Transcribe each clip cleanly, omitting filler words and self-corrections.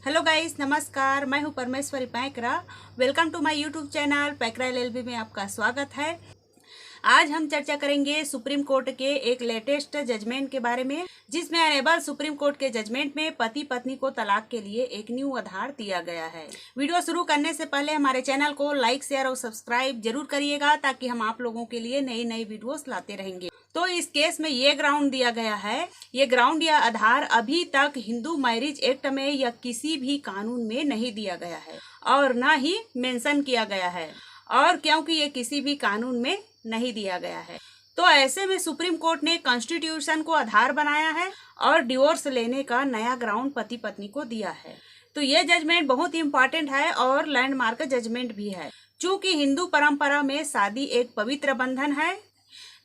Hello guys, नमस्कार। मैं हूं Parmeshwari Paikra. Welcome to my YouTube channel Paikra LLB में आपका स्वागत है। आज हम चर्चा करेंगे सुप्रीम कोर्ट के एक लेटेस्ट जजमेंट के बारे में, जिसमें अनेबल सुप्रीम कोर्ट के जजमेंट में पति पत्नी को तलाक के लिए एक न्यू आधार दिया गया है। वीडियो शुरू करने से पहले हमारे चैनल को लाइक, शेयर और सब्सक्राइब जरूर करिएगा, ताकि हम आप लोगों के लिए नई नई वीडियोस लाते रहेंगे। तो इस केस में ये ग्राउंड दिया गया है, ये ग्राउंड या आधार अभी तक हिंदू मैरिज एक्ट में या किसी भी कानून में नहीं दिया गया है और न ही मेंशन किया गया है, और क्योंकि ये किसी भी कानून में नहीं दिया गया है, तो ऐसे में सुप्रीम कोर्ट ने कॉन्स्टिट्यूशन को आधार बनाया है और डिवोर्स लेने का नया ग्राउंड पति पत्नी को दिया है। तो ये जजमेंट बहुत ही इम्पोर्टेंट है और लैंडमार्क जजमेंट भी है, चूंकि हिंदू परंपरा में शादी एक पवित्र बंधन है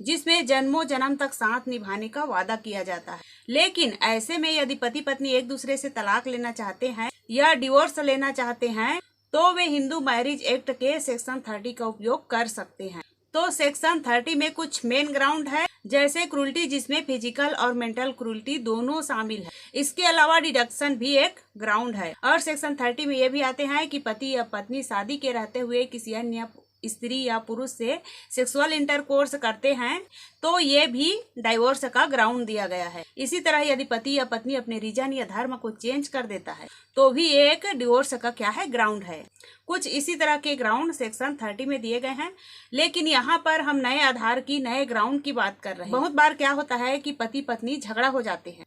जिसमें जन्मों जन्म तक साथ निभाने का वादा किया जाता है। लेकिन ऐसे में यदि पति पत्नी एक दूसरे से तलाक लेना चाहते हैं या डिवोर्स लेना चाहते हैं, तो वे हिंदू मैरिज एक्ट के सेक्शन 30 का उपयोग कर सकते हैं। तो सेक्शन 30 में कुछ मेन ग्राउंड है, जैसे क्रूल्टी, जिसमें फिजिकल और मेंटल क्रूल्टी दोनों शामिल है। इसके अलावा डिडक्शन भी एक ग्राउंड है। और सेक्शन 30 में ये भी आते हैं कि पति या पत्नी शादी के रहते हुए किसी अन्य स्त्री या पुरुष से सेक्सुअल इंटरकोर्स करते हैं, तो ये भी डाइवोर्स का ग्राउंड दिया गया है। इसी तरह यदि पति या पत्नी अपने रीजन या धर्म को चेंज कर देता है, तो भी एक डिवोर्स का क्या है, ग्राउंड है। कुछ इसी तरह के ग्राउंड सेक्शन 30 में दिए गए हैं, लेकिन यहाँ पर हम नए आधार की, नए ग्राउंड की बात कर रहे हैं। बहुत बार क्या होता है कि पति पत्नी झगड़ा हो जाते हैं,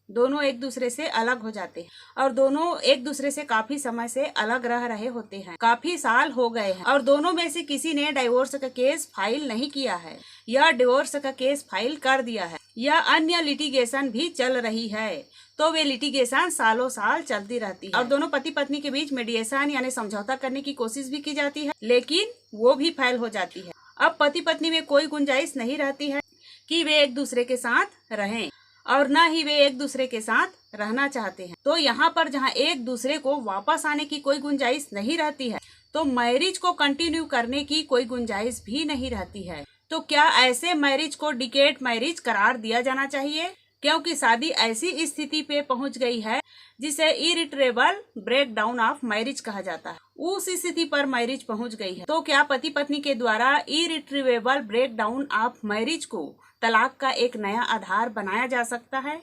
दोनों एक दूसरे से अलग हो जाते हैं और दोनों एक दूसरे से काफी समय से अलग रह रहे होते हैं, काफी साल हो गए हैं, और दोनों में से किसी ने डाइवोर्स का केस फाइल नहीं किया है या डिवोर्स का केस फाइल कर दिया है या अन्य लिटिगेशन भी चल रही है, तो वे लिटिगेशन सालों साल चलती रहती है और दोनों पति पत्नी के बीच मीडिएशन यानी समझौता करने की कोशिश भी की जाती है, लेकिन वो भी फेल हो जाती है। अब पति पत्नी में कोई गुंजाइश नहीं रहती है कि वे एक दूसरे के साथ रहें और न ही वे एक दूसरे के साथ रहना चाहते हैं। तो यहाँ पर जहाँ एक दूसरे को वापस आने की कोई गुंजाइश नहीं रहती है, तो मैरिज को कंटिन्यू करने की कोई गुंजाइश भी नहीं रहती है। तो क्या ऐसे मैरिज को डिकेड मैरिज करार दिया जाना चाहिए, क्योंकि शादी ऐसी स्थिति पे पहुंच गई है जिसे इरिट्रेबल ब्रेक डाउन ऑफ मैरिज कहा जाता है। उस स्थिति पर मैरिज पहुंच गई है, तो क्या पति पत्नी के द्वारा इरिट्रेबल ब्रेक डाउन ऑफ मैरिज को तलाक का एक नया आधार बनाया जा सकता है,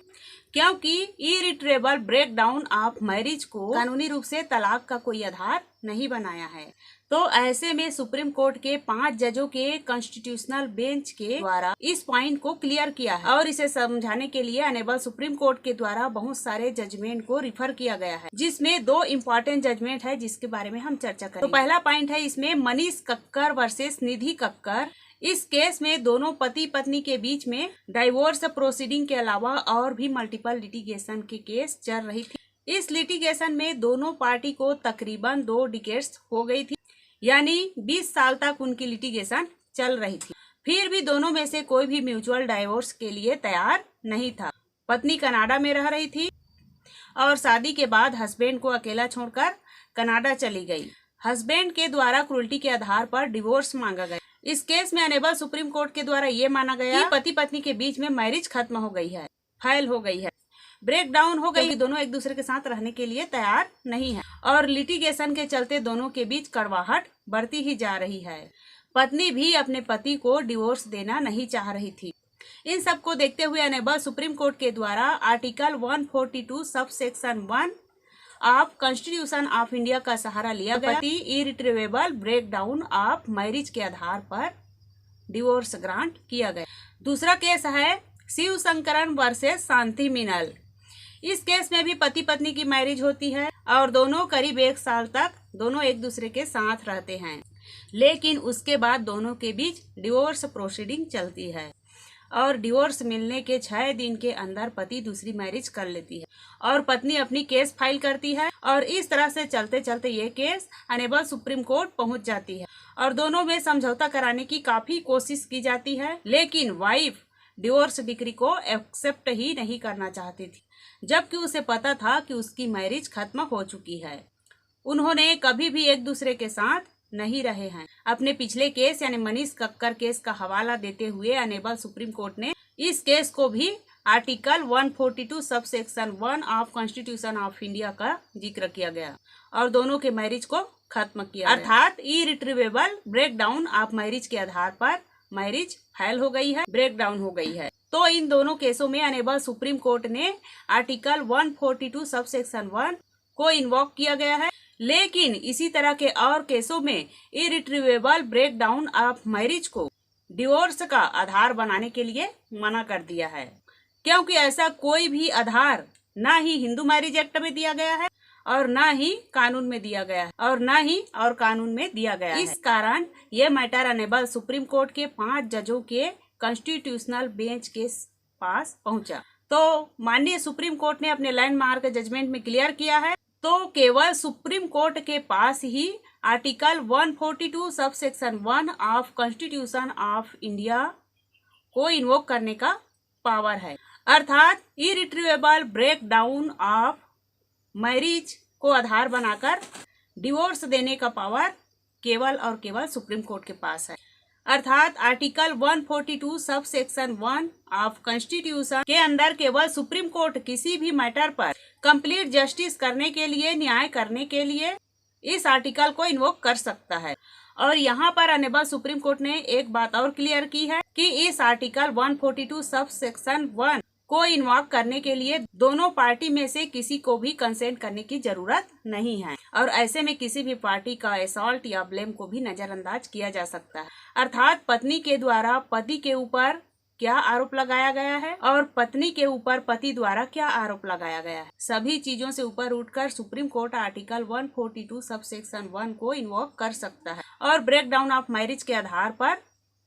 क्योंकि इरिट्रेबल ब्रेक डाउन ऑफ मैरिज को कानूनी रूप से तलाक का कोई आधार नहीं बनाया है। तो ऐसे में सुप्रीम कोर्ट के 5 जजों के कॉन्स्टिट्यूशनल बेंच के द्वारा इस पॉइंट को क्लियर किया है और इसे समझाने के लिए अनेबल सुप्रीम कोर्ट के द्वारा बहुत सारे जजमेंट को रिफर किया गया है, जिसमें 2 इम्पोर्टेंट जजमेंट है जिसके बारे में हम चर्चा करेंगे। तो पहला पॉइंट है इसमें मनीष कक्कर वर्सेस निधि कक्कर। इस केस में दोनों पति पत्नी के बीच में डाइवोर्स प्रोसीडिंग के अलावा और भी मल्टीपल लिटिगेशन के केस चल रही थी। इस लिटिगेशन में दोनों पार्टी को तकरीबन 2 डिकेड्स हो गई थी, यानी 20 साल तक उनकी लिटिगेशन चल रही थी। फिर भी दोनों में से कोई भी म्यूचुअल डाइवोर्स के लिए तैयार नहीं था। पत्नी कनाडा में रह रही थी और शादी के बाद हस्बैंड को अकेला छोड़कर कनाडा चली गई। हस्बैंड के द्वारा क्रूल्टी के आधार पर डिवोर्स मांगा गया। इस केस में अनेबल सुप्रीम कोर्ट के द्वारा ये माना गया कि पति पत्नी के बीच में मैरिज खत्म हो गई है, फाइल हो गई है, ब्रेक डाउन हो गई, दोनों एक दूसरे के साथ रहने के लिए तैयार नहीं है और लिटिगेशन के चलते दोनों के बीच कड़वाहट बढ़ती ही जा रही है। पत्नी भी अपने पति को डिवोर्स देना नहीं चाह रही थी। इन सब को देखते हुए अनेबल सुप्रीम कोर्ट के द्वारा article 142 sub section 1 of constitution of India का सहारा लिया गया। इरिट्रेवेबल ब्रेक डाउन ऑफ मैरिज के आधार पर डिवोर्स ग्रांट किया गया। दूसरा केस है शिव शंकरन वर्सेस शांति मिनल। इस केस में भी पति पत्नी की मैरिज होती है और दोनों करीब 1 साल तक दोनों एक दूसरे के साथ रहते हैं, लेकिन उसके बाद दोनों के बीच डिवोर्स प्रोसीडिंग चलती है और डिवोर्स मिलने के 6 दिन के अंदर पति दूसरी मैरिज कर लेती है और पत्नी अपनी केस फाइल करती है और इस तरह से चलते चलते ये केस अनेबल सुप्रीम कोर्ट पहुंच जाती है और दोनों में समझौता कराने की काफी कोशिश की जाती है, लेकिन वाइफ डिवोर्स डिक्री को एक्सेप्ट ही नहीं करना चाहती थी, जबकि उसे पता था कि उसकी मैरिज खत्म हो चुकी है। उन्होंने कभी भी एक दूसरे के साथ नहीं रहे हैं। अपने पिछले केस यानी मनीष कक्कर केस का हवाला देते हुए अनेबल सुप्रीम कोर्ट ने इस केस को भी article 142 sub section 1 of constitution of India का जिक्र किया गया और दोनों के मैरिज को खत्म किया, अर्थात irretrievable break down of marriage के आधार पर मैरिज फेल हो गई है, ब्रेक डाउन हो गई है। तो इन दोनों केसों में अनेबल सुप्रीम कोर्ट ने आर्टिकल 142 सब सेक्शन 1 को इन्वोक किया गया है, लेकिन इसी तरह के और केसों में irretrievable break down of marriage को डिवोर्स का आधार बनाने के लिए मना कर दिया है, क्योंकि ऐसा कोई भी आधार ना ही हिंदू मैरिज एक्ट में दिया गया है और ना ही कानून में दिया गया है और ना ही और कानून में दिया गया है। इस कारण ये मैटर अनेबल सुप्रीम कोर्ट के 5 जजों के कॉन्स्टिट्यूशनल बेंच के पास पहुंचा। तो माननीय सुप्रीम कोर्ट ने अपने लैंडमार्क जजमेंट में क्लियर किया है, तो केवल सुप्रीम कोर्ट के पास ही article 142 sub section 1 of constitution of India को इन्वोक करने का पावर है, अर्थात irretrievable break down of marriage को आधार बनाकर डिवोर्स देने का पावर केवल और केवल सुप्रीम कोर्ट के पास है। अर्थात article 142 sub section 1 of constitution के अंदर केवल सुप्रीम कोर्ट किसी भी मैटर पर कंप्लीट जस्टिस करने के लिए, न्याय करने के लिए इस आर्टिकल को इन्वोक कर सकता है। और यहाँ पर अनेबल सुप्रीम कोर्ट ने एक बात और क्लियर की है कि इस आर्टिकल 142 सब सेक्शन 1 को इन्वोक करने के लिए दोनों पार्टी में से किसी को भी कंसेंट करने की जरूरत नहीं है और ऐसे में किसी भी पार्टी का असॉल्ट या ब्लेम को भी नजरअंदाज किया जा सकता है। अर्थात पत्नी के द्वारा पति के ऊपर क्या आरोप लगाया गया है और पत्नी के ऊपर पति द्वारा क्या आरोप लगाया गया है, सभी चीजों से ऊपर उठकर supreme court article 142 sub section 1 को इन्वोक कर सकता है और ब्रेक डाउन ऑफ मैरिज के आधार पर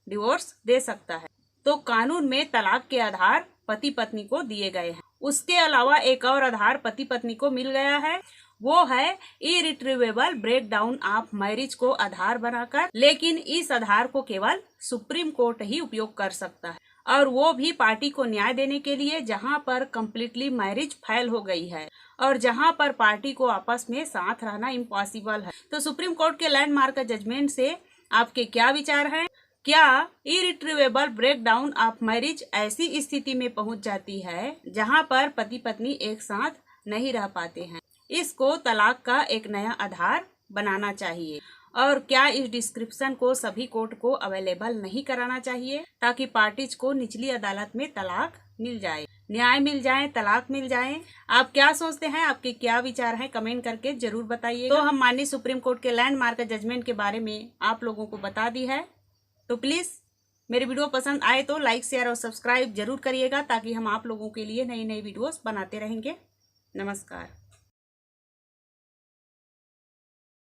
डिवोर्स दे सकता है। तो कानून में तलाक के आधार पति पत्नी को दिए गए हैं, उसके अलावा एक और आधार पति पत्नी को मिल गया है, वो है irretrievable break down of marriage को आधार बनाकर, लेकिन इस आधार को केवल सुप्रीम कोर्ट ही उपयोग कर सकता है और वो भी पार्टी को न्याय देने के लिए जहां पर कम्प्लीटली मैरिज फेल हो गई है और जहां पर पार्टी को आपस में साथ रहना इम्पॉसिबल है। तो सुप्रीम कोर्ट के लैंडमार्क जजमेंट से आपके क्या विचार हैं? क्या irretrievable break down of marriage ऐसी स्थिति में पहुंच जाती है जहां पर पति पत्नी एक साथ नहीं रह पाते हैं, इसको तलाक का एक नया आधार बनाना चाहिए? और क्या इस डिस्क्रिप्शन को सभी कोर्ट को अवेलेबल नहीं कराना चाहिए ताकि पार्टीज को निचली अदालत में तलाक मिल जाए, न्याय मिल जाए, तलाक मिल जाए? आप क्या सोचते हैं? आपके क्या विचार हैं? कमेंट करके जरूर बताइए। तो हम माननीय सुप्रीम कोर्ट के लैंडमार्क जजमेंट के बारे में आप लोगों को बता दी है, तो प्लीज मेरी वीडियो पसंद आए तो लाइक शेयर और सब्सक्राइब जरूर करिएगा ताकि हम आप लोगों के लिए नई नई वीडियोस बनाते रहेंगे। नमस्कार।